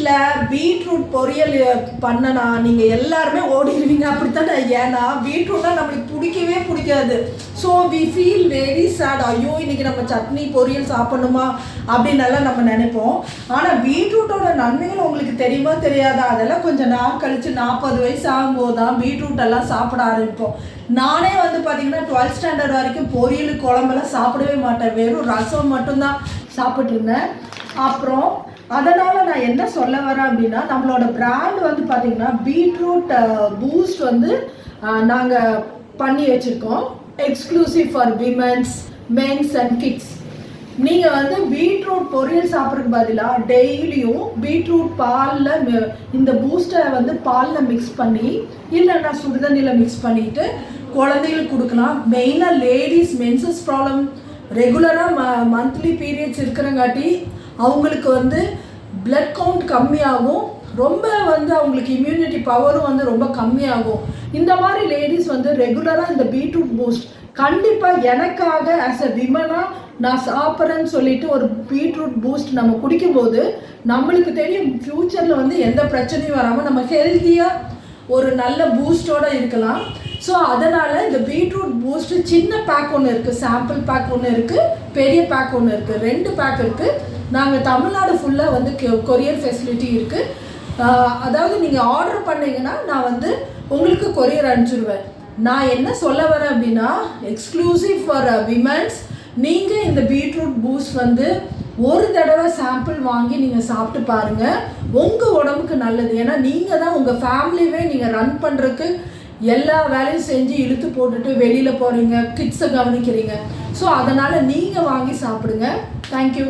வீட்டில் பீட்ரூட் பொரியல் பண்ணனா நீங்கள் எல்லாருமே ஓடிடுவீங்க, அப்படித்தானே? ஏன்னா பீட்ரூட்லாம் நம்மளுக்கு பிடிக்கவே பிடிக்காது. So we feel very sad. ஐயோ இன்றைக்கி நம்ம சட்னி பொரியல் சாப்பிடணுமா அப்படின்னெல்லாம் நம்ம நினைப்போம். ஆனால் பீட்ரூட்டோட நன்மைகள் உங்களுக்கு தெரியுமா தெரியாதா? அதெல்லாம் கொஞ்சம் நாள் கழித்து 40 வயசு ஆகும்போது தான் பீட்ரூட்டெல்லாம் சாப்பிட ஆரம்பிப்போம். நானே வந்து பார்த்திங்கன்னா 12th ஸ்டாண்டர்ட் வரைக்கும் பொரியல் குழம்பெல்லாம் சாப்பிடவே மாட்டேன், வெறும் ரசம் மட்டும்தான் சாப்பிட்ருந்தேன். அப்புறம் அதனால் நான் என்ன சொல்ல வரேன் அப்படின்னா, நம்மளோட பிராண்ட் வந்து பார்த்திங்கன்னா பீட்ரூட் பூஸ்ட் வந்து நாங்கள் பண்ணி வச்சுருக்கோம், exclusive for womens, mens and kids. நீங்கள் வந்து பீட்ரூட் பொரியல் சாப்பிட்றதுக்கு பதிலாக டெய்லியும் பீட்ரூட் பாலில் இந்த பூஸ்டரை வந்து பாலில் மிக்ஸ் பண்ணி இல்லைன்னா சுடுதண்ணியில் மிக்ஸ் பண்ணிவிட்டு குழந்தைகளுக்கு கொடுக்கலாம். மெயினாக லேடிஸ் மென்சஸ் ப்ராப்ளம் ரெகுலராக மந்த்லி பீரியட்ஸ் இருக்கிறங்காட்டி அவங்களுக்கு வந்து பிளட் கவுண்ட் கம்மியாகும், ரொம்ப வந்து அவங்களுக்கு இம்யூனிட்டி பவரும் வந்து ரொம்ப கம்மியாகும். இந்த மாதிரி லேடிஸ் வந்து ரெகுலராக இந்த பீட்ரூட் பூஸ்ட் கண்டிப்பாக எனக்காக ஆஸ் அ விமனாக நான் சாப்பிட்றேன்னு சொல்லிட்டு ஒரு பீட்ரூட் பூஸ்ட் நம்ம குடிக்கும்போது நம்மளுக்கு தெரியும் ஃப்யூச்சரில் வந்து எந்த பிரச்சனையும் வராமல் நம்ம ஹெல்த்தியாக ஒரு நல்ல பூஸ்டோடு இருக்கலாம். ஸோ அதனால் இந்த பீட்ரூட் பூஸ்ட்டு சின்ன பேக் ஒன்று இருக்குது, சாம்பிள் பேக் ஒன்று இருக்குது, பெரிய பேக் ஒன்று இருக்குது, 2 பேக் இருக்குது. நாங்கள் தமிழ்நாடு ஃபுல்லாக வந்து கொரியர் ஃபெசிலிட்டி இருக்குது. அதாவது நீங்கள் ஆர்டர் பண்ணிங்கன்னா நான் வந்து உங்களுக்கு கொரியர் அனுப்பிச்சிடுவேன். நான் என்ன சொல்ல வரேன் அப்படின்னா, எக்ஸ்க்ளூசிவ் ஃபார் விமென்ஸ், நீங்கள் இந்த பீட்ரூட் பூஸ்ட் வந்து ஒரு தடவை சாம்பிள் வாங்கி நீங்கள் சாப்பிட்டு பாருங்கள், உங்கள் உடம்புக்கு நல்லது. ஏன்னா நீங்கள் தான் உங்கள் ஃபேமிலியவே நீங்கள் ரன் பண்ணுறதுக்கு எல்லா வேலையும் செஞ்சு இழுத்து போட்டுட்டு வெளியில் போகிறீங்க, கிட்ஸை கவனிக்கிறீங்க. ஸோ அதனால் நீங்கள் வாங்கி சாப்பிடுங்க. தேங்க்யூ.